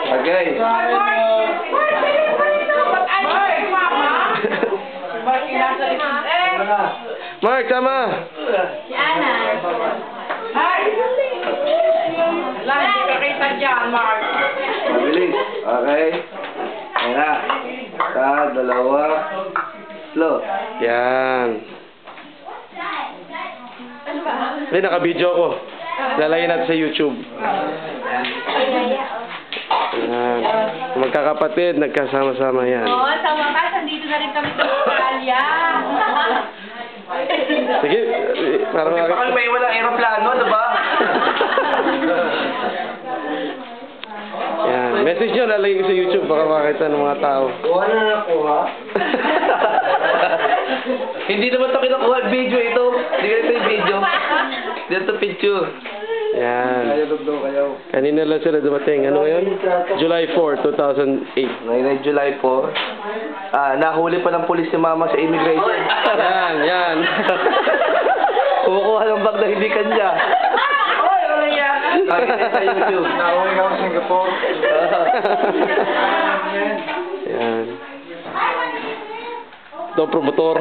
Okay. Mark, tama. Si Ana. Hi! Lang, hindi ka kita dyan, Mark. Mabilis. Okay. Ayan na. Isa, dalawa. Slow. Yan. May naka-video ko. Lalagyan natin sa YouTube. Yan. Magkakapatid, nagkasama-sama yan. Oo, sa wakas, andito na rin kami sa Australia. Sige, para Baka makakita. may walang aeroplano, ano ba? Yan. Message nyo, lalagay ko sa YouTube para makakita ng mga tao. Kuha na nakuha. Hindi naman ito kinukuha video ito. Hindi ganito yung video. Dito picture. Yan. daw kayo. Kanina lang sila dumating. Ano ngayon? July 4, 2008. Ngayon ay July 4. Nahuli pa ng pulis si Mama sa immigration. Yan, yan. Kumukuha ng bag na hindi kanya. Oy, wala yan. Nakita sa YouTube. Nauwi ka sa Singapore. Yan. Ito, promotor.